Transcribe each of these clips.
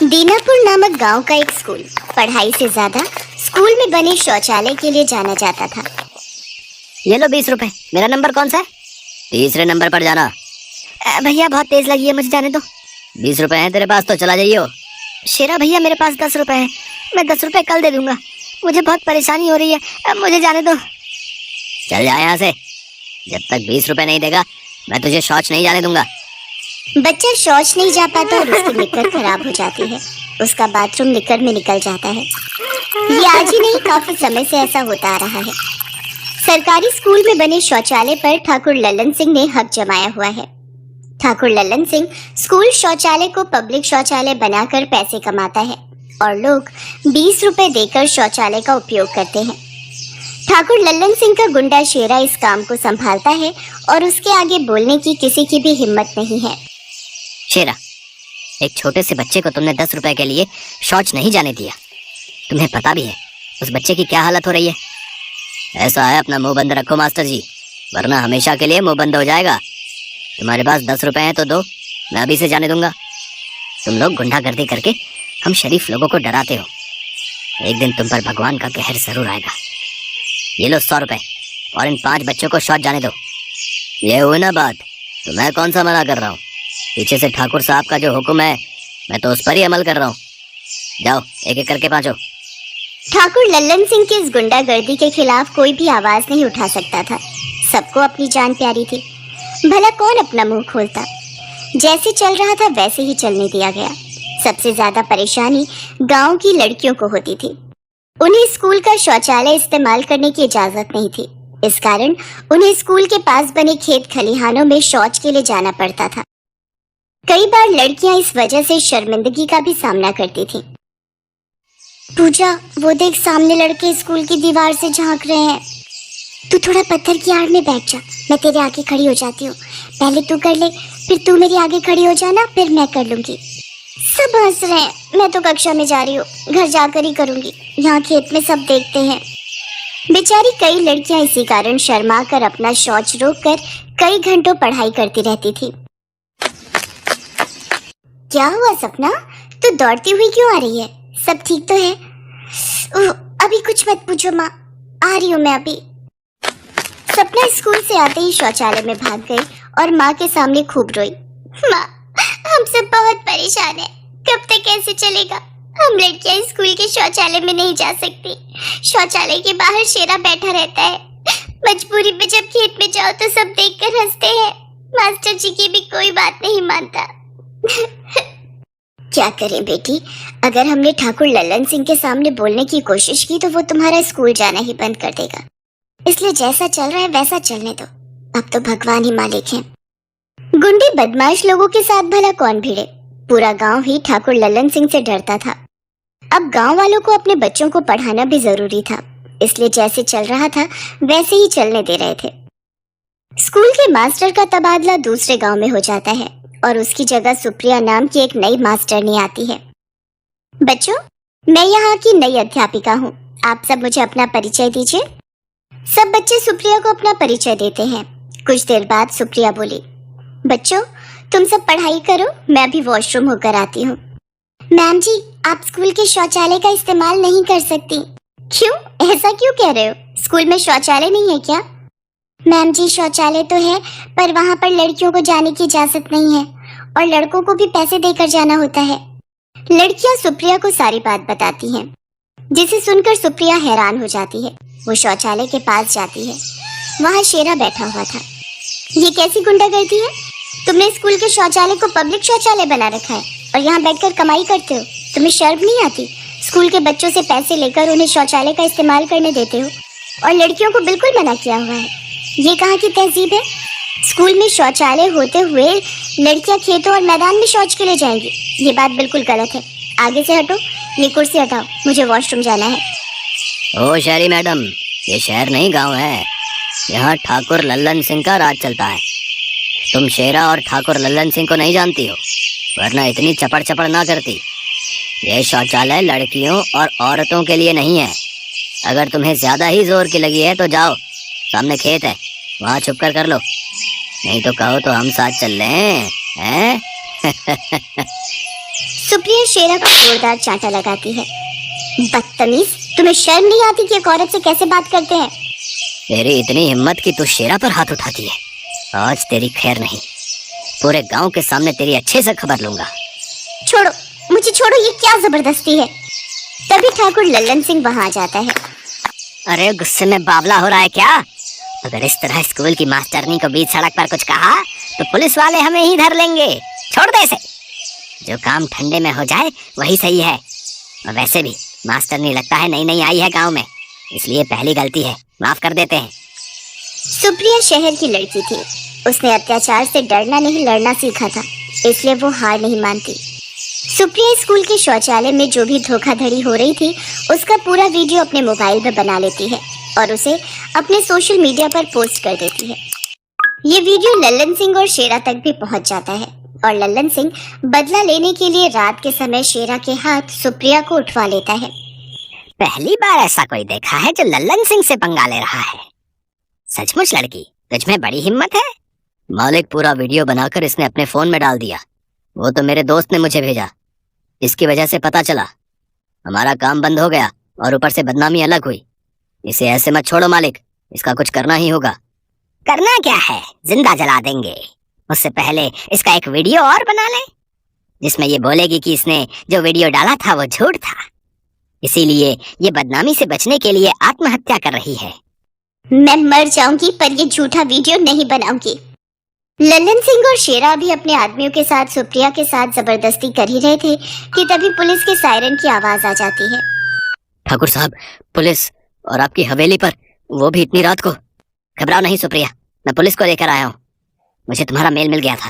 दीनापुर नामक गांव का एक स्कूल पढ़ाई से ज्यादा स्कूल में बने शौचालय के लिए जाना जाता था। ये लो 20 रुपए। मेरा नंबर कौन सा है? तीसरे नंबर पर जाना। भैया बहुत तेज लगी है, मुझे जाने दो। 20 रुपए हैं तेरे पास तो चला जाइयो। शेरा भैया मेरे पास 10 रुपए हैं, मैं 10 रुपए कल दे दूंगा, मुझे बहुत परेशानी हो रही है, मुझे जाने दो। चल जा यहाँ से, जब तक 20 रुपए नहीं देगा मैं तुझे शौच नहीं जाने दूंगा। बच्चा शौच नहीं जा पाता और उसकी निक्कर खराब हो जाती है। उसका बाथरूम निक्कर में निकल जाता है। ये आज ही नहीं, काफी समय से ऐसा होता आ रहा है। सरकारी स्कूल में बने शौचालय पर ठाकुर लल्लन सिंह ने हक जमाया हुआ है। ठाकुर लल्लन सिंह स्कूल शौचालय को पब्लिक शौचालय बनाकर पैसे कमाता है और लोग 20 रुपए देकर शौचालय का उपयोग करते हैं। ठाकुर लल्लन सिंह का गुंडा शेरा इस काम को संभालता है और उसके आगे बोलने की किसी की भी हिम्मत नहीं है। शेरा, एक छोटे से बच्चे को तुमने 10 रुपए के लिए शौच नहीं जाने दिया। तुम्हें पता भी है उस बच्चे की क्या हालत हो रही है। ऐसा है, अपना मुंह बंद रखो मास्टर जी, वरना हमेशा के लिए मुंह बंद हो जाएगा। तुम्हारे पास 10 रुपए हैं तो दो, मैं अभी से जाने दूंगा। तुम लोग गुंडागर्दी करके हम शरीफ लोगों को डराते हो, एक दिन तुम पर भगवान का कहर जरूर आएगा। ये लो 100 रुपए और इन 5 बच्चों को शौच जाने दो। ये हुई ना बात, तो मैं कौन सा मना कर रहा हूँ। पीछे से ठाकुर साहब का जो हुक्म है मैं तो उस पर ही अमल कर रहा हूँ। जाओ एक एक करके पांचों। ठाकुर लल्लन सिंह की इस गुंडागर्दी के खिलाफ कोई भी आवाज नहीं उठा सकता था। सबको अपनी जान प्यारी थी, भला कौन अपना मुंह खोलता। जैसे चल रहा था वैसे ही चलने दिया गया। सबसे ज्यादा परेशानी गांव की लड़कियों को होती थी। उन्हें स्कूल का शौचालय इस्तेमाल करने की इजाजत नहीं थी। इस कारण उन्हें स्कूल के पास बने खेत खलिहानों में शौच के लिए जाना पड़ता था। कई बार लड़कियां इस वजह से शर्मिंदगी का भी सामना करती थीं। पूजा, वो देख सामने लड़के स्कूल की दीवार से झांक रहे हैं। तू थोड़ा पत्थर की आड़ में बैठ जा, मैं तेरे आगे खड़ी हो जाती हूँ। पहले तू कर ले, फिर तू मेरे आगे खड़ी हो जाना, फिर मैं कर लूंगी। सब हंस रहे हैं, मैं तो कक्षा में जा रही हूँ, घर जाकर ही करूंगी, यहाँ खेत में सब देखते हैं। बेचारी कई लड़कियां इसी कारण शर्मा कर अपना शौच रोककर कई घंटों पढ़ाई करती रहती थी। क्या हुआ सपना, तू दौड़ती हुई क्यों आ रही है? सब ठीक तो है? अभी कुछ मत पूछो माँ, आ रही हूँ मैं अभी। सपना स्कूल से आते ही शौचालय में भाग गई और माँ के सामने खूब रोई। माँ, हम सब बहुत परेशान हैं, कब तक कैसे चलेगा? हम लड़कियां स्कूल के शौचालय में नहीं जा सकती। शौचालय के बाहर शेरा बैठा रहता है। मजबूरी में जब खेत में जाओ तो सब देखकर हंसते हैं। मास्टर जी की भी कोई बात नहीं मानता। क्या करें बेटी, अगर हमने ठाकुर लल्लन सिंह के सामने बोलने की कोशिश की तो वो तुम्हारा स्कूल जाना ही बंद कर देगा। इसलिए जैसा चल रहा है वैसा चलने दो, अब तो भगवान ही मालिक हैं। गुंडे बदमाश लोगों के साथ भला कौन भिड़े? पूरा गांव ही ठाकुर लल्लन सिंह से डरता था। अब गांव वालों को अपने बच्चों को पढ़ाना भी जरूरी था, इसलिए जैसे चल रहा था वैसे ही चलने दे रहे थे। स्कूल के मास्टर का तबादला दूसरे गांव में हो जाता है और उसकी जगह सुप्रिया नाम की एक नई मास्टरनी आती है। बच्चों, मैं यहाँ की नई अध्यापिका हूँ, आप सब मुझे अपना परिचय दीजिए। सब बच्चे सुप्रिया को अपना परिचय देते हैं। कुछ देर बाद सुप्रिया बोली, बच्चों तुम सब पढ़ाई करो, मैं अभी वॉशरूम होकर आती हूँ। मैम जी, आप स्कूल के शौचालय का इस्तेमाल नहीं कर सकती। क्यों, ऐसा क्यों कह रहे हो? स्कूल में शौचालय नहीं है क्या? मैम जी, शौचालय तो है पर वहाँ पर लड़कियों को जाने की इजाजत नहीं है और लड़कों को भी पैसे देकर जाना होता है। लड़कियाँ सुप्रिया को सारी बात बताती हैं, जिसे सुनकर सुप्रिया हैरान हो जाती है। वो शौचालय के पास जाती है, वहाँ शेरा बैठा हुआ था। ये कैसी गुंडागर्दी है? तुमने स्कूल के शौचालय को पब्लिक शौचालय बना रखा है और यहाँ बैठकर कमाई करते हो। तुम्हें शर्म नहीं आती? स्कूल के बच्चों से पैसे लेकर उन्हें शौचालय का इस्तेमाल करने देते हो और लड़कियों को बिल्कुल मना किया हुआ है। ये कहाँ की तहजीब है? स्कूल में शौचालय होते हुए लड़कियां खेतों और मैदान में शौच के लिए जाएंगी, ये बात बिल्कुल गलत है। आगे से हटो, ये कुर्सी हटाओ, मुझे वॉशरूम जाना है। ओ शहरी मैडम, ये शहर नहीं गांव है, यहाँ ठाकुर लल्लन सिंह का राज चलता है। तुम शेरा और ठाकुर लल्लन सिंह को नहीं जानती हो, वरना इतनी चपड़ चपड़ ना करती। ये शौचालय लड़कियों और औरतों के लिए नहीं है। अगर तुम्हें ज्यादा ही जोर की लगी है तो जाओ, सामने खेत है, वहाँ छुप कर लो, नहीं तो कहो तो हम साथ चल रहे हैं। सुप्रिया शेरा को जोरदार चांटा लगाती है। बदतमीज, तुम्हें शर्म नहीं आती कि एक औरत से कैसे बात करते हैं? तेरी इतनी हिम्मत कि तू शेरा पर हाथ उठाती है। आज तेरी खैर नहीं, पूरे गांव के सामने तेरी अच्छे से खबर लूंगा। छोड़ो, मुझे छोड़ो, ये क्या जबरदस्ती है? तभी ठाकुर लल्लन सिंह वहां आ जाता है। अरे गुस्से में बावला हो रहा है क्या? अगर इस तरह स्कूल की मास्टरनी को बीच सड़क पर कुछ कहा तो पुलिस वाले हमें ही धर लेंगे। छोड़ दे इसे, जो काम ठंडे में हो जाए वही सही है। और वैसे भी मास्टरनी लगता है नई नई आई है गांव में, इसलिए पहली गलती है, माफ कर देते हैं। सुप्रिया शहर की लड़की थी। उसने अत्याचार से डरना नहीं लड़ना सीखा था, इसलिए वो हार नहीं मानती। सुप्रिया स्कूल के शौचालय में जो भी धोखाधड़ी हो रही थी उसका पूरा वीडियो अपने मोबाइल में बना लेती है और उसे अपने सोशल मीडिया पर पोस्ट कर देती है। ये वीडियो लल्लन सिंह और शेरा तक भी पहुंच जाता है और लल्लन सिंह बदला लेने के लिए रात के समय शेरा के हाथ सुप्रिया को उठवा लेता है। पहली बार ऐसा कोई देखा है जो लल्लन सिंह से पंगा ले रहा है। सचमुच लड़की, तुझमें बड़ी हिम्मत है। मालिक पूरा वीडियो बनाकर इसने अपने फोन में डाल दिया। वो तो मेरे दोस्त ने मुझे भेजा, इसकी वजह से पता चला। हमारा काम बंद हो गया और ऊपर से बदनामी अलग हुई। इसे ऐसे मत छोड़ो मालिक, इसका कुछ करना ही होगा। करना क्या है, जिंदा जला देंगे। उससे पहले इसका एक वीडियो और बना ले जिसमें ये बोलेगी कि इसने जो वीडियो डाला था वो झूठ था, इसीलिए ये बदनामी से बचने के लिए आत्महत्या कर रही है। मैं मर जाऊंगी पर ये झूठा वीडियो नहीं बनाऊंगी। लल्लन सिंह और शेरा भी अपने आदमियों के साथ सुप्रिया के साथ जबरदस्ती कर ही रहे थे कि तभी पुलिस के सायरन की आवाज आ जाती है। ठाकुर साहब, पुलिस, और आपकी हवेली पर, वो भी इतनी रात को। घबराओ नहीं सुप्रिया, मैं पुलिस को लेकर आया हूँ। मुझे तुम्हारा मेल मिल गया था।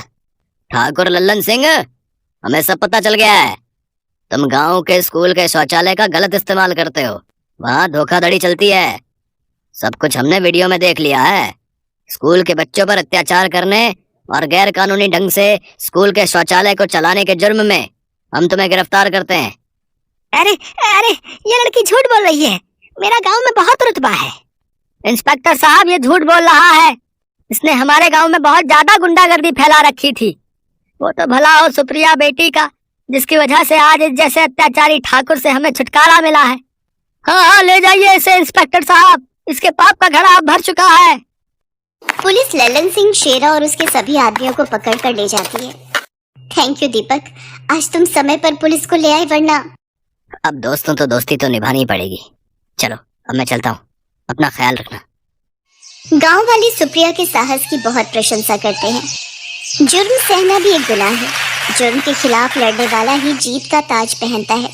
ठाकुर लल्लन सिंह, हमें सब पता चल गया है। तुम गांव के स्कूल के शौचालय का गलत इस्तेमाल करते हो, वहाँ धोखाधड़ी चलती है। सब कुछ हमने वीडियो में देख लिया है। स्कूल के बच्चों पर अत्याचार करने और गैर कानूनी ढंग से स्कूल के शौचालय को चलाने के जुर्म में हम तुम्हें गिरफ्तार करते हैं। अरे अरे, ये लड़की झूठ बोल रही है। मेरा गांव में बहुत रुतबा है। इंस्पेक्टर साहब, ये झूठ बोल रहा है। इसने हमारे गांव में बहुत ज्यादा गुंडागर्दी फैला रखी थी। वो तो भला हो सुप्रिया बेटी का, जिसकी वजह से आज इस जैसे अत्याचारी ठाकुर से हमें छुटकारा मिला है। हाँ हाँ, ले जाइए इसे इंस्पेक्टर साहब, इसके पाप का घड़ा अब भर चुका है। पुलिस लल्लन सिंह, शेरा और उसके सभी आदमियों को पकड़ कर ले जाती है। थैंक यू दीपक, आज तुम समय पर पुलिस को ले आए, वरना। अब दोस्तों तो दोस्ती तो निभानी पड़ेगी। चलो अब मैं चलता हूँ, अपना ख्याल रखना। गांव वाले सुप्रिया के साहस की बहुत प्रशंसा करते हैं। जुर्म सहना भी एक गुनाह है। जुर्म के खिलाफ लड़ने वाला ही जीत का ताज पहनता है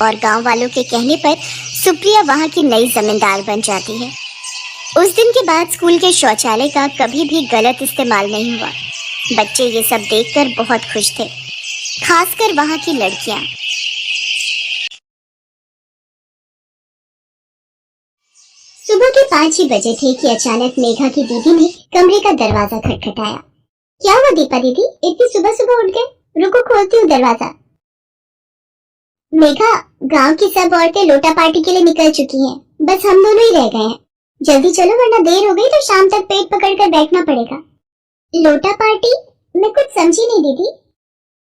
और गांव वालों के कहने पर सुप्रिया वहां की नई जमींदार बन जाती है। उस दिन के बाद स्कूल के शौचालय का कभी भी गलत इस्तेमाल नहीं हुआ। बच्चे ये सब देखकर बहुत खुश थे, खासकर वहां की लड़कियां। सुबह के 5 ही बजे थे कि अचानक मेघा की दीदी ने कमरे का दरवाजा खटखटाया। क्या हुआ दीपा दीदी, इतनी सुबह सुबह उठ गए? रुको, खोलती हूँ दरवाजा। मेघा, गांव की सब औरतें लोटा पार्टी के लिए निकल चुकी हैं, बस हम दोनों ही रह गए हैं। जल्दी चलो वरना देर हो गई तो शाम तक पेट पकड़कर बैठना पड़ेगा। लोटा पार्टी? मैं कुछ समझी नहीं दीदी।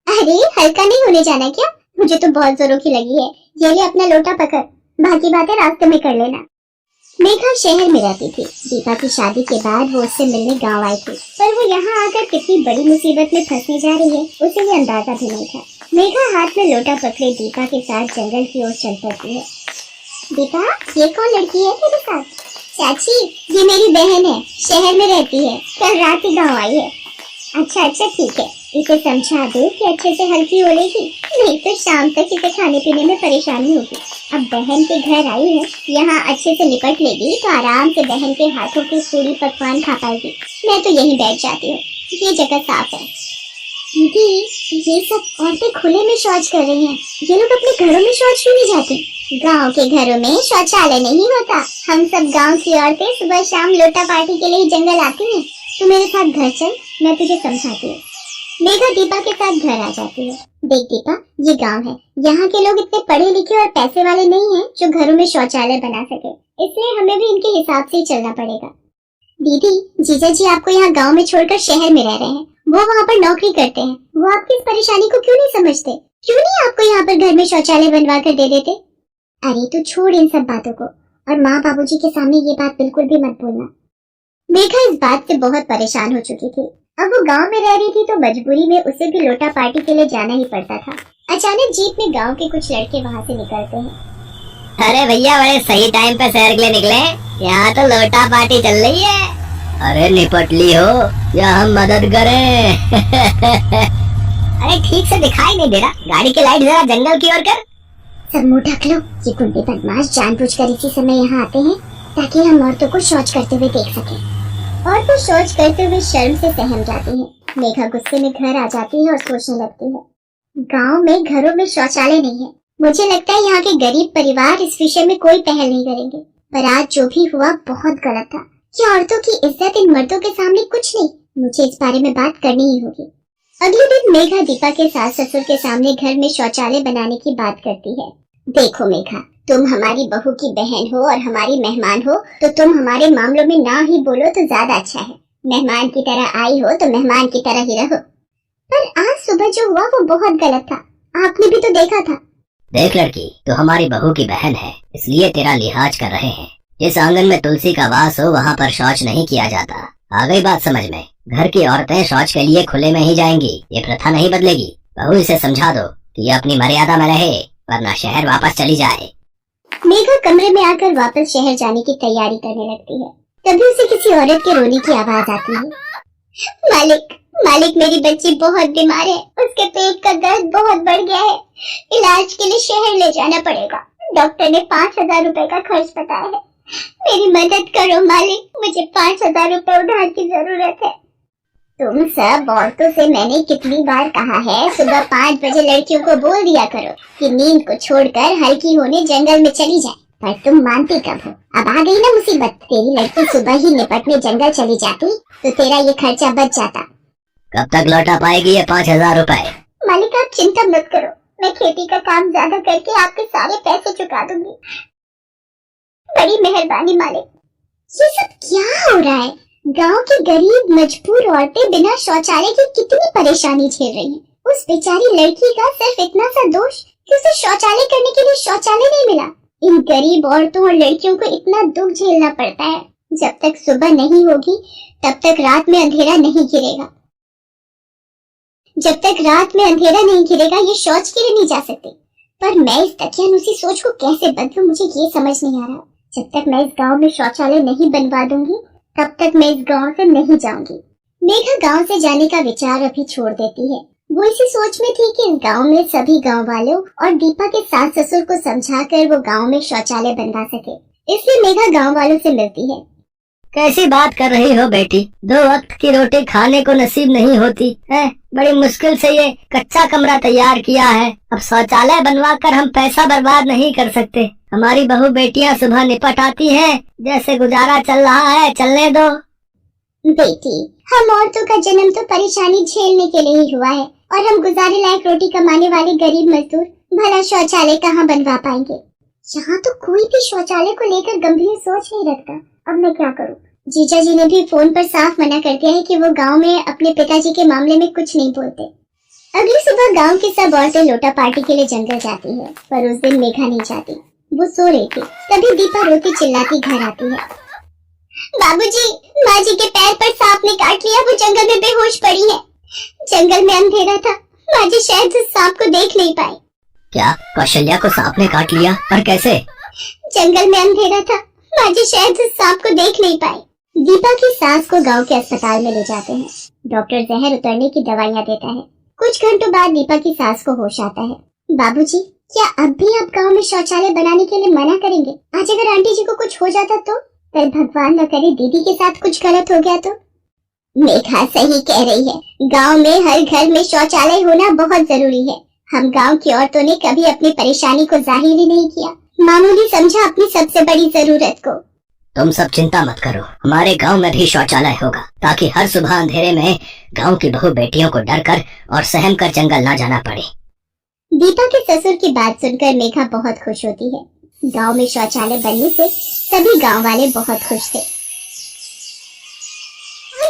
अरे हल्का नहीं होने जाना क्या? मुझे तो बहुत जोरों की लगी है। ये ले अपना लोटा पकड़, बाकी बातें रास्ते में कर लेना। मेघा शहर में रहती थी। दीपा की शादी के बाद वो उससे मिलने गांव आई थी, पर वो यहाँ आकर कितनी बड़ी मुसीबत में फंसने जा रही है उसे ये अंदाजा भी नहीं था। मेघा हाथ में लोटा पकड़े दीपा के साथ जंगल की ओर चल पड़ती है। दीपा, ये कौन लड़की है तेरे साथ? चाची, ये मेरी बहन है, शहर में रहती है, कल रात ही गाँव आई है। अच्छा ठीक है, इसे समझा दो कि अच्छे से हल्की हो लेगी, नहीं तो शाम तक इसे खाने पीने में परेशानी होगी। अब बहन के घर आई है, यहाँ अच्छे से निपट लेगी तो आराम से बहन के हाथों की पूरी पकवान खा पाएगी। मैं तो यहीं बैठ जाती हूँ, ये जगह साफ है। दीदी, ये सब औरतें खुले में शौच कर रही हैं, ये लोग अपने घरों में शौच क्यों नहीं जाती? गांव के घरों में शौचालय नहीं होता। हम सब गांव की औरतें सुबह शाम लोटा पार्टी के लिए जंगल आती हैं। तू मेरे साथ घर चल, मैं तुझे समझाती हूँ। मेघा दीपा के साथ घर आ जाती है। देख दीपा, ये गांव है, यहाँ के लोग इतने पढ़े लिखे और पैसे वाले नहीं हैं जो घरों में शौचालय बना सके, इसलिए हमें भी इनके हिसाब से ही चलना पड़ेगा। दीदी, जीजा जी आपको यहाँ गांव में छोड़कर शहर में रह रहे हैं वो वहाँ पर नौकरी करते हैं, वो आपकी इस परेशानी को क्यों नहीं समझते? क्यों नहीं आपको यहाँ पर घर में शौचालय बनवा कर दे देते? अरे तो छोड़ इन सब बातों को, और माँ बाबूजी के सामने ये बात बिल्कुल भी मत बोलना। मेघा इस बात से बहुत परेशान हो चुकी थी। अब वो गांव में रह रही थी तो मजबूरी में उसे भी लोटा पार्टी के लिए जाना ही पड़ता था। अचानक जीप में गांव के कुछ लड़के वहाँ से निकलते हैं। अरे भैया, बड़े सही टाइम पे सैर के लिए निकले। यहाँ तो लोटा पार्टी चल रही है। अरे निपट ली हो या हम मदद करें? अरे ठीक से दिखाई नहीं दे रहा, गाड़ी की लाइट जरा जंगल की ओर कर। सब मुंह ढक लो, ये गुंडे बदमाश जानबूझकर इसी समय यहाँ आते हैं ताकि हम औरतों को शौच करते हुए देख सकें। और वो शौच करते हुए शर्म से सहम जाती है। मेघा गुस्से में घर आ जाती है और सोचने लगती है, गांव में घरों में शौचालय नहीं है। मुझे लगता है यहाँ के गरीब परिवार इस विषय में कोई पहल नहीं करेंगे, पर आज जो भी हुआ बहुत गलत था। कि औरतों की इज्जत इन मर्दों के सामने कुछ नहीं, मुझे इस बारे में बात करनी ही होगी। अगले दिन मेघा दीपा के सास ससुर के सामने घर में शौचालय बनाने की बात करती है। देखो मेघा, तुम हमारी बहू की बहन हो और हमारी मेहमान हो, तो तुम हमारे मामलों में ना ही बोलो तो ज्यादा अच्छा है। मेहमान की तरह आई हो तो मेहमान की तरह ही रहो। पर आज सुबह जो हुआ वो बहुत गलत था, आपने भी तो देखा था। देख लड़की, तो हमारी बहू की बहन है, इसलिए तेरा लिहाज कर रहे हैं। जिस आंगन में तुलसी का वास हो वहाँ पर शौच नहीं किया जाता। आ गई बात समझ में? घर की औरतें शौच के लिए खुले में ही जाएंगी, ये प्रथा नहीं बदलेगी। बहू इसे समझा दो कि ये अपनी मर्यादा में रहे, वरना शहर वापस चली जाए। मेघा कमरे में आकर वापस शहर जाने की तैयारी करने लगती है। तभी उसे किसी औरत के रोने की आवाज आती है। मालिक, मालिक, मेरी बच्ची बहुत बीमार है, उसके पेट का दर्द बहुत बढ़ गया है, इलाज के लिए शहर ले जाना पड़ेगा। डॉक्टर ने 5,000 रुपए का खर्च बताया है, मेरी मदद करो मालिक, मुझे 5,000 रुपए उधार की जरूरत है। तुम सब औरतों से मैंने कितनी बार कहा है, सुबह 5 बजे लड़कियों को बोल दिया करो कि नींद को छोड़कर हल्की होने जंगल में चली जाए, पर तुम मानती कब हो? अब आ गई ना मुसीबत, तेरी लड़की सुबह ही निपटने जंगल चली जाती तो तेरा ये खर्चा बच जाता। कब तक लौटा पाएगी ये 5,000 रुपए? मालिक आप चिंता मत करो, मैं खेती का काम ज्यादा करके आपके सारे पैसे चुका दूंगी। बड़ी मेहरबानी मालिक। ये सब क्या हो रहा है? गांव की गरीब मजबूर औरतें बिना शौचालय की कितनी परेशानी झेल रही हैं। उस बेचारी लड़की का सिर्फ इतना सा दोष कि उसे शौचालय करने के लिए शौचालय नहीं मिला। इन गरीब औरतों और लड़कियों को इतना दुख झेलना पड़ता है। जब तक सुबह नहीं होगी तब तक रात में अंधेरा नहीं गिरेगा। जब तक रात में अंधेरा नहीं गिरेगा ये शौच के लिए नहीं जा सकते। पर मैं इस दकियानुसी सोच को कैसे बदलूं, मुझे ये समझ नहीं आ रहा। जब तक मैं इस गांव में शौचालय नहीं बनवा दूंगी तब तक मैं इस गांव से नहीं जाऊंगी। मेघा गांव से जाने का विचार अभी छोड़ देती है। वो इसी सोच में थी कि इस गांव में सभी गांव वालों और दीपा के सास ससुर को समझाकर वो गांव में शौचालय बनवा सके। इसलिए मेघा गांव वालों से मिलती है। कैसी बात कर रही हो बेटी? 2 वक्त की रोटी खाने को नसीब नहीं होती है? बड़ी मुश्किल से ये कच्चा कमरा तैयार किया है, अब शौचालय बनवा कर हम पैसा बर्बाद नहीं कर सकते। हमारी बहू बेटियां सुबह निपट आती हैं, जैसे गुजारा चल रहा है चलने दो। बेटी, हम औरतों का जन्म तो परेशानी झेलने के लिए ही हुआ है, और हम गुजारे लायक रोटी कमाने वाले गरीब मजदूर भला शौचालय कहाँ बनवा पाएंगे? यहाँ तो कोई भी शौचालय को लेकर गंभीर सोच नहीं रखता। अब मैं क्या करूँ? जीजा जी ने भी फोन पर साफ मना कर दिया है कि वो गांव में अपने पिताजी के मामले में कुछ नहीं बोलते। अगली सुबह गांव की सब औरतें लोटा पार्टी के लिए जंगल जाती है, पर उस दिन मेघा नहीं जाती। वो सो रही थी। तभी दीपा रोती चिल्लाती घर आती है। बाबूजी, माँ जी के पैर पर सांप ने काट लिया, वो जंगल में बेहोश पड़ी है। जंगल में अंधेरा था, माँ जी शायद उस सांप को देख नहीं पाई। क्या कौशल्या को सांप ने काट लिया? और कैसे? जंगल में अंधेरा था, माँ जी शायद उस सांप को देख नहीं पाई। दीपा की सास को गांव के अस्पताल में ले जाते हैं। डॉक्टर जहर उतरने की दवाइयाँ देता है। कुछ घंटों बाद दीपा की सास को होश आता है। बाबूजी, क्या अब भी आप गांव में शौचालय बनाने के लिए मना करेंगे? आज अगर आंटी जी को कुछ हो जाता तो? पर भगवान न करे दीदी के साथ कुछ गलत हो गया तो? मेघा सही कह रही है, गांव में हर घर में शौचालय होना बहुत जरूरी है। हम गांव की औरतों ने कभी अपनी परेशानी को जाहिर ही नहीं किया, मामूली समझा अपनी सबसे बड़ी जरूरत को। तुम सब चिंता मत करो, हमारे गांव में भी शौचालय होगा, ताकि हर सुबह अंधेरे में गांव की बहू बेटियों को डर कर और सहम कर जंगल न जाना पड़े। दीपा के ससुर की बात सुनकर मेघा बहुत खुश होती है। गांव में शौचालय बनने से सभी गांव वाले बहुत खुश थे।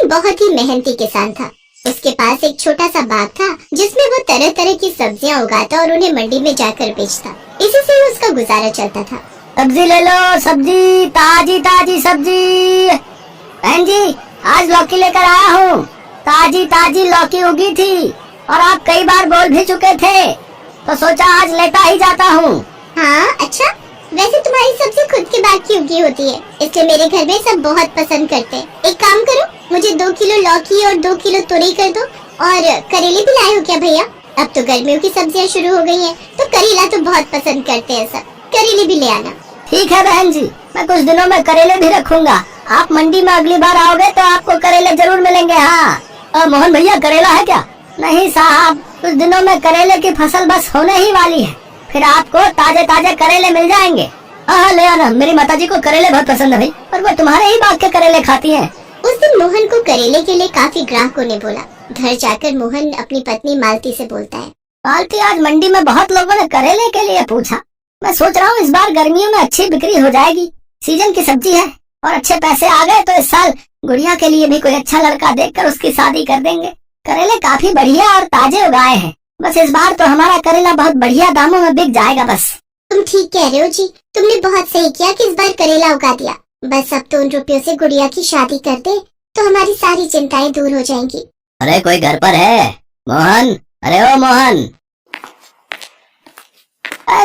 बहुत ही मेहनती किसान था, उसके पास एक छोटा सा बाग था जिसमें वो तरह तरह की सब्जियां उगाता और उन्हें मंडी में जाकर बेचता। इसी से उसका गुजारा चलता था। सब्जी ले लो, सब्जी, ताजी ताजी सब्जी। बहन जी, आज लौकी लेकर आया हूँ। ताजी ताजी लौकी उगी थी और आप कई बार बोल भी चुके थे, तो सोचा आज लेता ही जाता हूँ। हाँ अच्छा, वैसे तुम्हारी सब्जी खुद के बाग की उगी होती है, इसलिए मेरे घर में सब बहुत पसंद करते हैं। एक काम करो, मुझे 2 किलो लौकी और 2 किलो तोरई कर दो। और करेले भी लाए हो क्या भैया? अब तो गर्मियों की सब्जियां शुरू हो गई हैं, तो करेला तो बहुत पसंद करते हैं सब। करेले भी ले आना। ठीक है बहन जी, मैं कुछ दिनों में करेले भी रखूंगा। आप मंडी में अगली बार आओगे तो आपको करेले जरूर मिलेंगे। हाँ मोहन भैया, करेला है क्या? नहीं साहब, कुछ दिनों में करेले की फसल बस होने ही वाली है, फिर आपको ताजे ताजे करेले मिल जाएंगे। हाँ ले आना, मेरी माताजी को करेले बहुत पसंद है भाई, और वो तुम्हारे ही बाग के करेले खाती हैं। उस दिन मोहन को करेले के लिए काफी ग्राहकों ने बोला। घर जाकर मोहन अपनी पत्नी मालती से बोलता है, मालती, आज मंडी में बहुत लोगों ने करेले के लिए पूछा। मैं सोच रहा हूँ इस बार गर्मियों में अच्छी बिक्री हो जाएगी। सीजन की सब्जी है और अच्छे पैसे आ गए तो इस साल गुड़िया के लिए भी कोई अच्छा लड़का देखकर उसकी शादी कर देंगे। करेले काफी बढ़िया और ताजे उगाए हैं, बस इस बार तो हमारा करेला बहुत बढ़िया दामों में बिक जाएगा। बस तुम ठीक कह रहे हो जी, तुमने बहुत सही किया कि इस बार करेला उगा दिया। बस अब तो उन रुपयों से गुड़िया की शादी कर दे तो हमारी सारी चिंताएं दूर हो जाएंगी। अरे कोई घर पर है? मोहन, अरे ओ मोहन।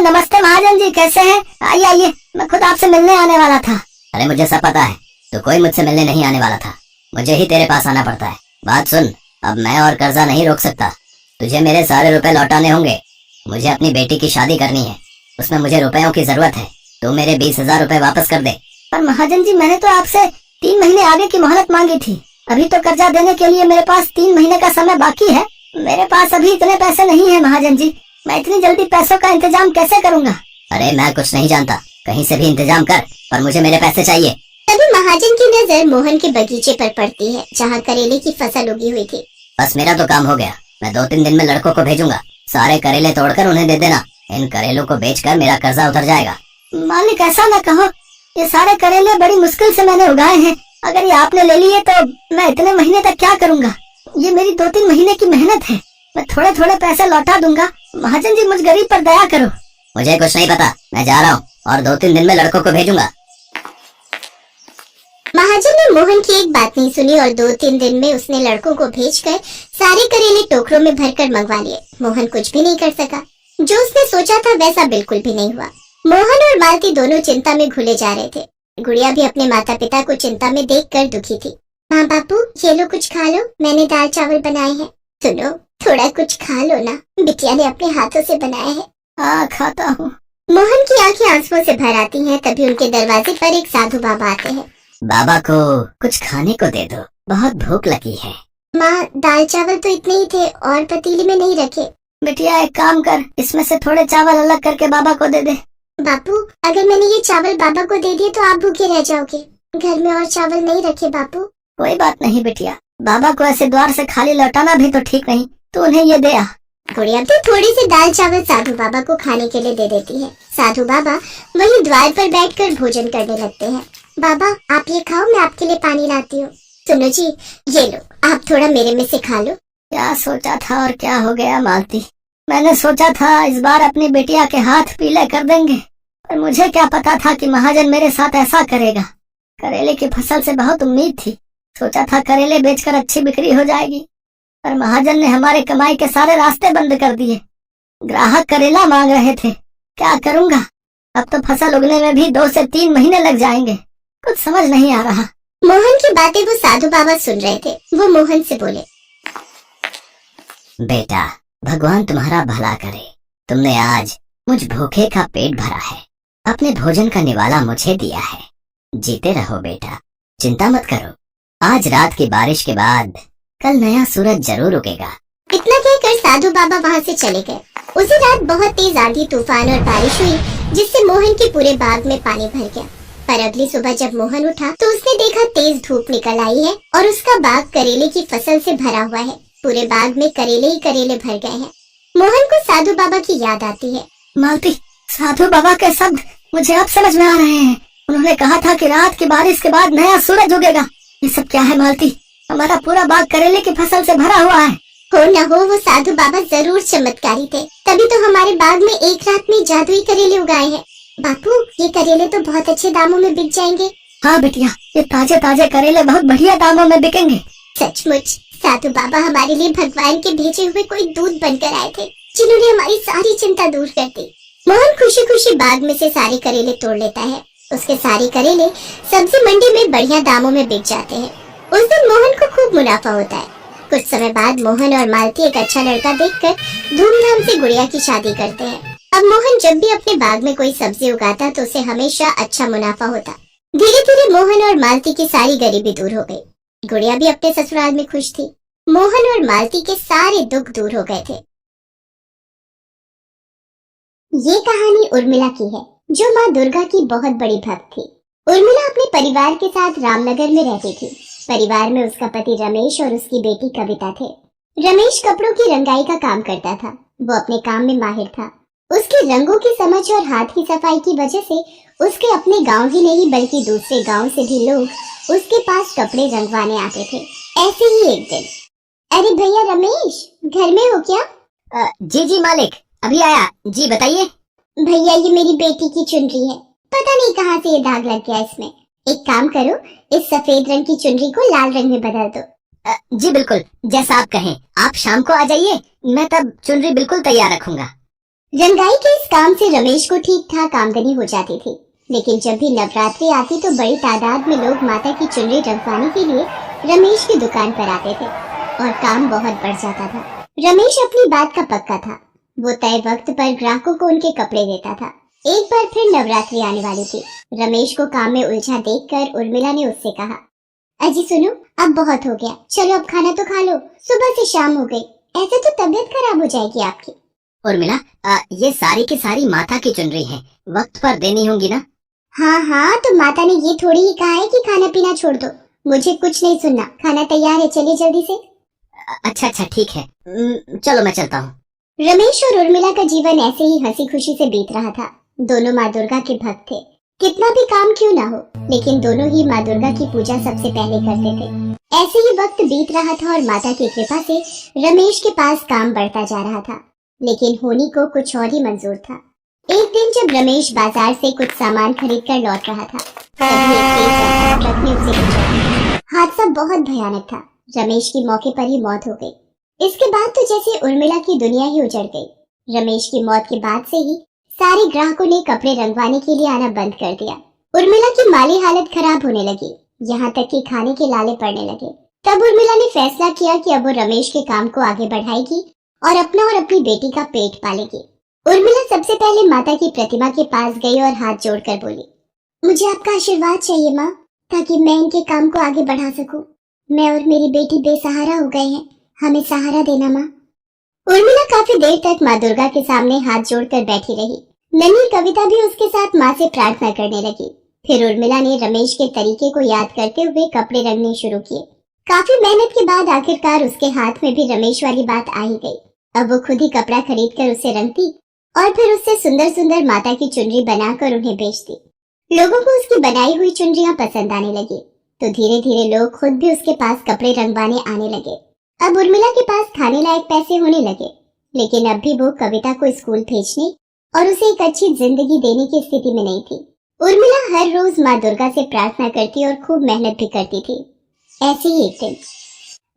नमस्ते महाजन जी, कैसे हैं? आइए आइए, मैं खुद आपसे मिलने आने वाला था। अरे मुझे सब पता है, तो कोई मुझसे मिलने नहीं आने वाला था, मुझे ही तेरे पास आना पड़ता है। बात सुन, अब मैं और कर्जा नहीं रोक सकता, तुझे मेरे सारे रुपए लौटाने होंगे। मुझे अपनी बेटी की शादी करनी है, उसमें मुझे रुपयों की जरूरत है। तू मेरे 20,000 रुपए वापस कर दे। पर महाजन जी, मैंने तो आपसे 3 महीने आगे की मोहलत मांगी थी। अभी तो कर्जा देने के लिए मेरे पास 3 महीने का समय बाकी है। मेरे पास अभी इतने पैसे नहीं है महाजन जी, मैं इतनी जल्दी पैसों का इंतजाम कैसे करूँगा? अरे मैं कुछ नहीं जानता, कहीं से भी इंतजाम कर, पर मुझे मेरे पैसे चाहिए। तभी महाजन की नजर मोहन के बगीचे पर पड़ती है जहाँ करेले की फसल उगी हुई थी। बस मेरा तो काम हो गया, मैं 2-3 दिन में लड़कों को भेजूंगा, सारे करेले तोड़कर उन्हें दे देना। इन करेलों को बेचकर मेरा कर्जा उतर जाएगा। मालिक ऐसा न कहो, ये सारे करेले बड़ी मुश्किल से मैंने उगाए हैं, अगर ये आपने ले लिए तो मैं इतने महीने तक क्या करूँगा? ये मेरी 2-3 महीने की मेहनत है, मैं थोड़े थोड़े पैसे लौटा दूंगा। महाजन जी, मुझ गरीब पर दया करो। मुझे कुछ नहीं पता, मैं जा रहा हूँ और 2-3 दिन में लड़कों को भेजूंगा। महाजन ने मोहन की एक बात नहीं सुनी और 2-3 दिन में उसने लड़कों को भेजकर सारे करेले टोकरों में भरकर मंगवा लिए। मोहन कुछ भी नहीं कर सका, जो उसने सोचा था वैसा बिल्कुल भी नहीं हुआ। मोहन और मालती दोनों चिंता में घुले जा रहे थे। गुड़िया भी अपने माता पिता को चिंता में देखकर दुखी थी। माँ बापू, ये लो कुछ खा लो, मैंने दाल चावल बनाए हैं। सुनो, थोड़ा कुछ खा लो ना, बिटिया ने अपने हाथों से बनाए हैं। हाँ खाता हूँ। मोहन की आंखें आंसुओं से भर आती हैं। तभी उनके दरवाजे पर एक साधु बाबा आते हैं। बाबा को कुछ खाने को दे दो, बहुत भूख लगी है। माँ, दाल चावल तो इतने ही थे और पतीली में नहीं रखे। बिटिया एक काम कर, इसमें से थोड़े चावल अलग करके बाबा को दे दे। बापू, अगर मैंने ये चावल बाबा को दे दिए तो आप भूखे रह जाओगे। घर में और चावल नहीं रखे बापू। कोई बात नहीं बिटिया, बाबा को ऐसे द्वार से खाली लौटाना भी तो ठीक नहीं, तो उन्हें ये दे आ। गुड़िया तो थोड़ी सी दाल चावल साधु बाबा को खाने के लिए दे देती है। साधु बाबा वहीं द्वार पर बैठकर भोजन करने लगते हैं। बाबा, आप ये खाओ, मैं आपके लिए पानी लाती हूँ। सुनो जी, ये लो, आप थोड़ा मेरे में से खा लो। क्या सोचा था और क्या हो गया मालती? मैंने सोचा था इस बार अपनी बेटिया के हाथ पीले कर देंगे, पर मुझे क्या पता था कि महाजन मेरे साथ ऐसा करेगा। करेले की फसल से बहुत उम्मीद थी, सोचा था करेले बेचकर अच्छी बिक्री हो जाएगी, पर महाजन ने हमारे कमाई के सारे रास्ते बंद कर दिए। ग्राहक करेला मांग रहे थे, क्या करूंगा? अब तो फसल उगने में भी 2 से 3 महीने लग जाएंगे, कुछ समझ नहीं आ रहा। मोहन की बातें वो साधु बाबा सुन रहे थे। वो मोहन से बोले, बेटा, भगवान तुम्हारा भला करे, तुमने आज मुझ भूखे का पेट भरा है, अपने भोजन का निवाला मुझे दिया है। जीते रहो बेटा, चिंता मत करो, आज रात की बारिश के बाद कल नया सूरज जरूर उगेगा। इतना कहकर साधु बाबा वहाँ से चले गए। उसी रात बहुत तेज आंधी तूफान और बारिश हुई, जिससे मोहन के पूरे बाग में पानी भर गया। पर अगली सुबह जब मोहन उठा तो उसने देखा तेज धूप निकल आई है और उसका बाग करेले की फसल से भरा हुआ है। पूरे बाग में करेले ही करेले भर गए हैं। मोहन को साधु बाबा की याद आती है। मालती, साधु बाबा के शब्द मुझे अब समझ में आ रहे हैं। उन्होंने कहा था कि रात की बारिश के बाद नया सूरज उगेगा। ये सब क्या है मालती? हमारा पूरा बाग करेले की फसल से भरा हुआ है। हो न हो वो साधु बाबा जरूर चमत्कारी थे, तभी तो हमारे बाग में एक रात में जादुई करेले उगाए हैं। बापू, ये करेले तो बहुत अच्छे दामों में बिक जाएंगे। हाँ बिटिया, ये ताजे ताजे करेले बहुत बढ़िया दामों में बिकेंगे। सचमुच साधु बाबा हमारे लिए भगवान के भेजे हुए कोई दूत बनकर आए थे, जिन्होंने हमारी सारी चिंता दूर कर दी। मोहन खुशी खुशी बाग में से सारे करेले तोड़ लेता है। उसके सारे करेले सब्जी मंडी में बढ़िया दामों में बिक जाते हैं। उस दिन मोहन को खूब मुनाफा होता है। कुछ समय बाद मोहन और मालती एक अच्छा लड़का देखकर धूमधाम से गुड़िया की शादी करते हैं। अब मोहन जब भी अपने बाग में कोई सब्जी उगाता तो उसे हमेशा अच्छा मुनाफा होता। धीरे धीरे मोहन और मालती की सारी गरीबी दूर हो गई। गुड़िया भी अपने ससुराल में खुश थी। मोहन और मालती के सारे दुख दूर हो गए थे। ये कहानी उर्मिला की है, जो माँ दुर्गा की बहुत बड़ी भक्त थी। उर्मिला अपने परिवार के साथ रामनगर में रहती थी। परिवार में उसका पति रमेश और उसकी बेटी कविता थे। रमेश कपड़ों की रंगाई का काम करता था। वो अपने काम में माहिर था। उसके रंगों की समझ और हाथ की सफाई की वजह से उसके अपने गांव ही नहीं बल्कि दूसरे गांव से भी लोग उसके पास कपड़े रंगवाने आते थे। ऐसे ही एक दिन, अरे भैया रमेश, घर में हो क्या? जी जी मालिक, अभी आया। जी बताइए। भैया, ये मेरी बेटी की चुनरी है, पता नहीं कहाँ से ये दाग लग गया इसमें। एक काम करो, इस सफेद रंग की चुनरी को लाल रंग में बदल दो। जी बिल्कुल, जैसा आप कहें। आप शाम को आ जाइए, मैं तब चुनरी बिल्कुल तैयार रखूंगा। रंगाई के इस काम से रमेश को ठीक ठाक आमदनी हो जाती थी, लेकिन जब भी नवरात्रि आती तो बड़ी तादाद में लोग माता की चुनरी रंगवाने के लिए रमेश की दुकान पर आते थे और काम बहुत बढ़ जाता था। रमेश अपनी बात का पक्का था। वो तय वक्त पर ग्राहकों को उनके कपड़े देता था। एक बार फिर नवरात्रि आने वाली थी। रमेश को काम में उलझा देखकर उर्मिला ने उससे कहा, अजी सुनो, अब बहुत हो गया, चलो अब खाना तो खा लो, सुबह से शाम हो गई, ऐसे तो तबीयत खराब हो जाएगी आपकी। उर्मिला, ये सारी की सारी माता की चुनरी है, वक्त पर देनी होंगी ना? हाँ हाँ, तो माता ने ये थोड़ी ही कहा है कि खाना पीना छोड़ दो। मुझे कुछ नहीं सुनना, खाना तैयार है, चलिए जल्दी से। अच्छा अच्छा ठीक है, चलो मैं चलता हूँ। रमेश और उर्मिला का जीवन ऐसे ही हंसी खुशी से बीत रहा था। दोनों माँ दुर्गा के भक्त थे। कितना भी काम क्यों ना हो, लेकिन दोनों ही माँ दुर्गा की पूजा सबसे पहले करते थे। ऐसे ही वक्त बीत रहा था और माता की कृपा से रमेश के पास काम बढ़ता जा रहा था, लेकिन होनी को कुछ और ही मंजूर था। एक दिन जब रमेश बाजार से कुछ सामान खरीद कर लौट रहा था, तभी एक तेज रफ्तार ट्रक ने उसे टक्कर। हादसा बहुत भयानक था। रमेश की मौके पर ही मौत हो गई। इसके बाद तो जैसे उर्मिला की दुनिया ही उजड़ गई। रमेश की मौत के बाद से ही सारे ग्राहकों ने कपड़े रंगवाने के लिए आना बंद कर दिया। उर्मिला की माली हालत खराब होने लगी, यहाँ तक कि खाने के लाले पड़ने लगे। तब उर्मिला ने फैसला किया कि अब वो रमेश के काम को आगे बढ़ाएगी और अपना और अपनी बेटी का पेट पालेगी। उर्मिला सबसे पहले माता की प्रतिमा के पास गई और हाथ जोड़कर बोली, मुझे आपका आशीर्वाद चाहिए माँ, ताकि मैं इनके काम को आगे बढ़ा सकूं। मैं और मेरी बेटी बेसहारा हो गए हैं, हमें सहारा देना माँ। उर्मिला काफी देर तक माँ दुर्गा के सामने हाथ जोड़कर बैठी रही। नन्ही कविता भी उसके साथ माँ से प्रार्थना करने लगी। फिर उर्मिला ने रमेश के तरीके को याद करते हुए कपड़े रंगने शुरू किए। काफी मेहनत के बाद आखिरकार उसके हाथ में भी रमेश वाली बात आ ही गई। अब वो खुद ही कपड़ा खरीद कर उसे रंगती और फिर उससे सुंदर सुंदर माता की चुनरी बनाकर उन्हें बेचती। लोगों को उसकी बनाई हुई चुनरियां पसंद आने लगी, तो धीरे धीरे लोग खुद भी उसके पास कपड़े रंगवाने आने लगे। अब उर्मिला के पास खाने लायक पैसे होने लगे, लेकिन अब भी वो कविता को स्कूल भेजने और उसे एक अच्छी जिंदगी देने की स्थिति में नहीं थी। उर्मिला हर रोज माँ दुर्गा से प्रार्थना करती और खूब मेहनत भी करती थी। ऐसे ही एक दिन,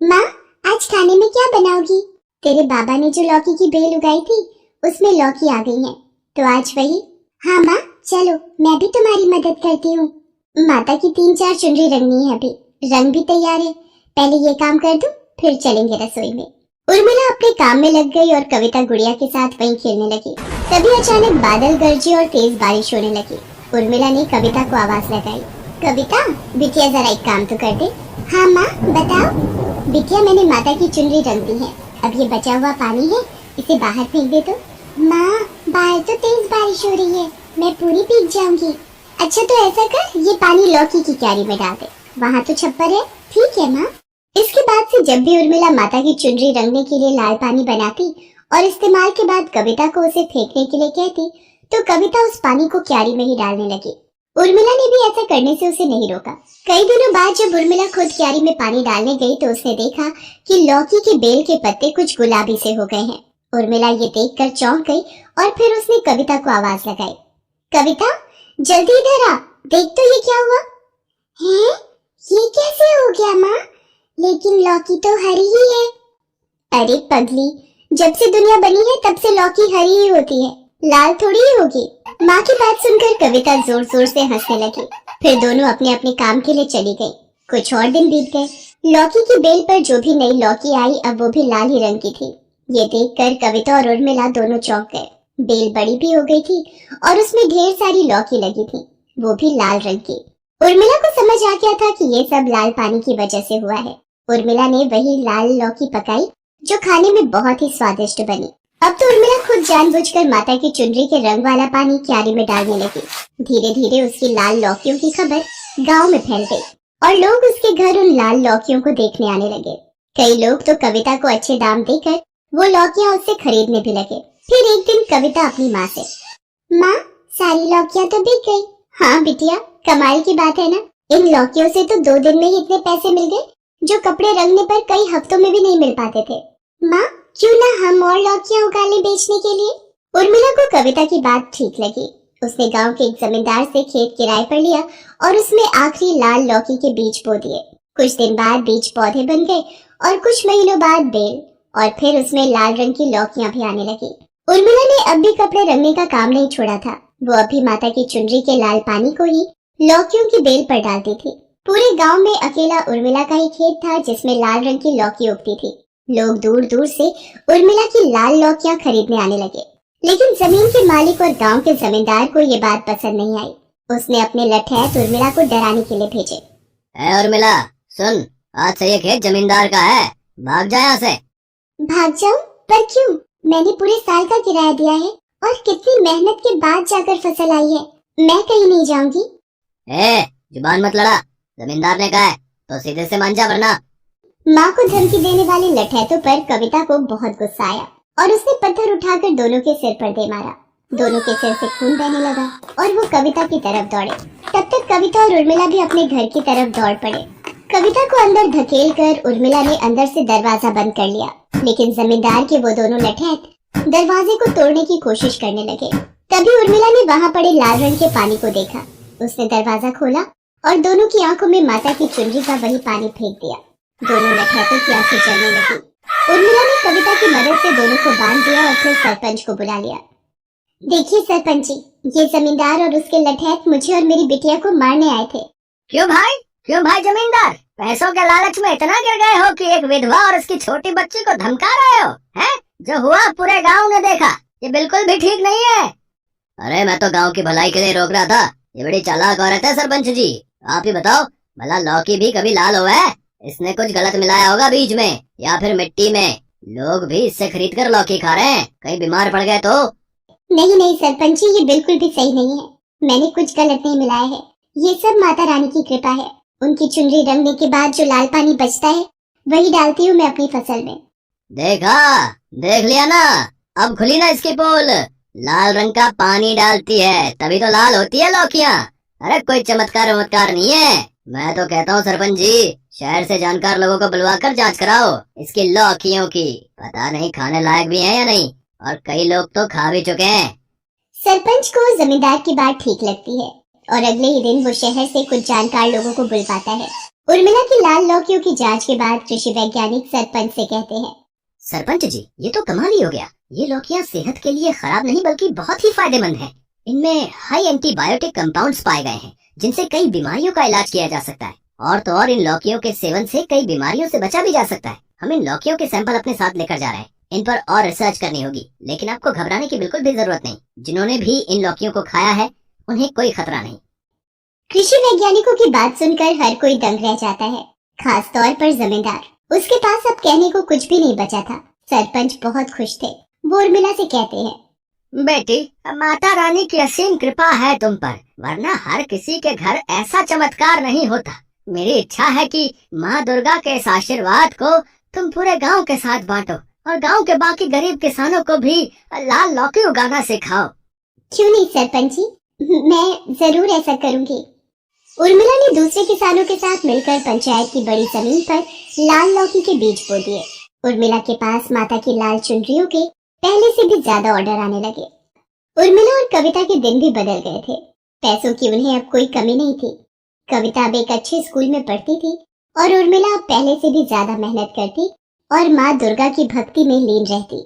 माँ आज खाने में क्या बनाओगी? तेरे बाबा ने जो लौकी की बेल उगाई थी उसमें लौकी आ गई है, तो आज वही। हाँ माँ, चलो मैं भी तुम्हारी मदद करती हूँ। माता की 3-4 चुनरी रंगनी है, अभी रंग भी तैयार है, पहले ये काम कर दूं, फिर चलेंगे रसोई में। उर्मिला अपने काम में लग गई और कविता गुड़िया के साथ वहीं खेलने लगी। तभी अचानक बादल गरजे और तेज बारिश होने लगी। उर्मिला ने कविता को आवाज लगाई, कविता बिटिया जरा एक काम तो कर दे। हाँ माँ बताओ। बिटिया मैंने माता की चुनरी रंग दी है, अब ये बचा हुआ पानी है, इसे बाहर फेंक दे तो। माँ बाहर तो तेज बारिश हो रही है, मैं पूरी भीग जाऊंगी। अच्छा तो ऐसा कर, ये पानी लौकी की क्यारी में डाल दे, वहाँ तो छप्पर है। ठीक है माँ। इसके बाद से जब भी उर्मिला माता की चुनरी रंगने के लिए लाल पानी बनाती और इस्तेमाल के बाद कविता को उसे फेंकने के लिए कहती, तो कविता उस पानी को क्यारी में ही डालने लगी। उर्मिला ने भी ऐसा करने से उसे नहीं रोका। कई दिनों बाद जब उर्मिला खुद क्यारी में पानी डालने गई तो उसने देखा कि लौकी के बेल के पत्ते कुछ गुलाबी से हो गए हैं। उर्मिला ये देखकर चौंक गई और फिर उसने कविता को आवाज लगाई, कविता जल्दी इधर आ, देख तो ये क्या हुआ है? ये कैसे हो गया माँ? लेकिन लौकी तो हरी ही है। अरे पगली, जब से दुनिया बनी है तब से लौकी हरी ही होती है, लाल थोड़ी ही होगी। माँ की बात सुनकर कविता जोर जोर से हंसने लगी। फिर दोनों अपने अपने काम के लिए चली गई। कुछ और दिन बीत गए। लौकी की बेल पर जो भी नई लौकी आई अब वो भी लाल ही रंग की थी। ये देखकर कविता और उर्मिला दोनों चौंक गए। बेल बड़ी भी हो गई थी और उसमें ढेर सारी लौकी लगी थी, वो भी लाल रंग की। उर्मिला को समझ आ गया था कि ये सब लाल पानी की वजह से हुआ है। उर्मिला ने वही लाल लौकी पकाई जो खाने में बहुत ही स्वादिष्ट बनी। अब तो उर्मिला खुद जानबूझकर माता की चुनरी के रंग वाला पानी क्यारी में डालने लगी। धीरे धीरे उसकी लाल लौकियों की खबर गांव में फैल गई और लोग उसके घर उन लाल लौकियों को देखने आने लगे। कई लोग तो कविता को अच्छे दाम देकर वो लौकियां उससे खरीदने भी लगे। फिर एक दिन कविता अपनी माँ से, माँ सारी लौकियां तो बिक गई। हाँ बिटिया, कमाल की बात है ना, इन लौकियों से तो 2 दिन में ही इतने पैसे मिल गए जो कपड़े रंगने पर कई हफ्तों में भी नहीं मिल पाते थे। माँ क्यों ना हम और लौकियां उगा लें बेचने के लिए? उर्मिला को कविता की बात ठीक लगी। उसने गांव के एक जमींदार से खेत किराए पर लिया और उसमें आखिरी लाल लौकी के बीज बो दिए। कुछ दिन बाद बीज पौधे बन गए और कुछ महीनों बाद बेल, और फिर उसमें लाल रंग की लौकियां भी आने लगी। उर्मिला ने अब भी कपड़े रंगने का काम नहीं छोड़ा था। वो अभी माता की चुनरी के लाल पानी को ही लौकियों की बेल पर डालती थी। पूरे गांव में अकेला उर्मिला का ही खेत था जिसमें लाल रंग की लौकी उगती थी। लोग दूर दूर से उर्मिला की लाल लौकियां खरीदने आने लगे, लेकिन जमीन के मालिक और गांव के जमींदार को ये बात पसंद नहीं आई। उसने अपने लठैत उर्मिला को डराने के लिए भेजे। उर्मिला सुन, आज से ये खेत जमींदार का है, भाग जा यहाँ से। भाग जाऊं? पर क्यों? मैंने पूरे साल का किराया दिया है और कितनी मेहनत के बाद जाकर फसल आई है। मैं कहीं नहीं जाऊंगी। जुबान मत लड़ा, जमींदार ने कहा है तो सीधे से मान जा, वरना। माँ को धमकी देने वाले लठैतों पर कविता को बहुत गुस्सा आया और उसने पत्थर उठाकर दोनों के सिर पर दे मारा। दोनों के सिर से खून बहने लगा और वो कविता की तरफ दौड़े। तब तक कविता और उर्मिला भी अपने घर की तरफ दौड़ पड़े। कविता को अंदर धकेल कर उर्मिला ने अंदर से दरवाजा बंद कर लिया, लेकिन जमींदार के वो दोनों लठैत दरवाजे को तोड़ने की कोशिश करने लगे। तभी उर्मिला ने वहाँ पड़े लाल रंग के पानी को देखा। उसने दरवाजा खोला और दोनों की आंखों में माता की चुनरी का वही पानी फेंक दिया। दोनों लठैतों की आंखें जलने लगी। उर्मिला ने कविता की मदद से दोनों को बांध दिया और फिर सरपंच को बुला लिया। देखिए सरपंच जी, ये जमींदार और उसके लठैत मुझे और मेरी बिटिया को मारने आए थे। क्यों भाई जमींदार, पैसों के लालच में इतना गिर गए हो कि एक विधवा और उसकी छोटी बच्ची को धमका रहे हो? हैं? जो हुआ पूरे गांव ने देखा, ये बिल्कुल भी ठीक नहीं है। अरे मैं तो गांव की भलाई के लिए रोक रहा था। ये बड़ी चालाक औरत है सरपंच जी, आप ही बताओ, भला लौकी भी कभी लाल हुआ है? इसने कुछ गलत मिलाया होगा बीज में या फिर मिट्टी में। लोग भी इससे खरीद कर लौकी खा रहे हैं, कहीं बीमार पड़ गए तो। नहीं सरपंच जी, ये बिल्कुल भी सही नहीं है। मैंने कुछ गलत नहीं मिलाया है। ये सब माता रानी की कृपा है। उनकी चुनरी रंगने के बाद जो लाल पानी बचता है वही डालती हूँ मैं अपनी फसल में। देख लिया ना, अब खुली ना इसकी पोल। लाल रंग का पानी डालती है तभी तो लाल होती है लौकियां। अरे कोई चमत्कार नहीं है। मैं तो कहता हूँ सरपंच जी, शहर से जानकार लोगों को बुलवाकर जांच कराओ इसकी लौकियों की। पता नहीं खाने लायक भी है या नहीं, और कई लोग तो खा भी चुके हैं। सरपंच को जमींदार की बात ठीक लगती है और अगले ही दिन वो शहर से कुछ जानकार लोगों को बुलवाता है। उर्मिला की लाल लौकियों की जांच के बाद कृषि वैज्ञानिक सरपंच से कहते हैं, सरपंच जी ये तो कमाल ही हो गया। ये लौकियां सेहत के लिए खराब नहीं बल्कि बहुत ही फायदेमंद हैं। इनमें हाई एंटीबायोटिक कंपाउंड्स पाए गए हैं जिनसे कई बीमारियों का इलाज किया जा सकता है। और तो और इन लौकियों के सेवन से कई बीमारियों से बचा भी जा सकता है। हम इन लौकियों के सैंपल अपने साथ लेकर जा रहे हैं। इन पर और रिसर्च करनी होगी, लेकिन आपको घबराने की बिल्कुल भी जरूरत नहीं। जिन्होंने भी इन लौकियों को खाया है उन्हें कोई खतरा नहीं। कृषि वैज्ञानिकों की बात सुनकर हर कोई दंग रह जाता है, खास तौर पर जमींदार। उसके पास अब कहने को कुछ भी नहीं बचा था। सरपंच बहुत खुश थे। वो उर्मिला से कहते हैं, बेटी माता रानी की असीम कृपा है तुम पर, वरना हर किसी के घर ऐसा चमत्कार नहीं होता। मेरी इच्छा है कि माँ दुर्गा के इस आशीर्वाद को तुम पूरे गांव के साथ बांटो और गांव के बाकी गरीब किसानों को भी लाल लौकी उगाना सिखाओ। क्यों नहीं सरपंच जी, मैं जरूर ऐसा करूंगी। उर्मिला ने दूसरे किसानों के साथ मिलकर पंचायत की बड़ी जमीन पर लाल लौकी के बीज बो दिए। उर्मिला के पास माता की लाल चुनरियों के पहले से भी ज्यादा ऑर्डर आने लगे। उर्मिला और कविता के दिन भी बदल गए थे। पैसों की उन्हें अब कोई कमी नहीं थी। कविता अब एक अच्छे स्कूल में पढ़ती थी और उर्मिला अब पहले से भी ज्यादा मेहनत करती और माँ दुर्गा की भक्ति में लीन रहती।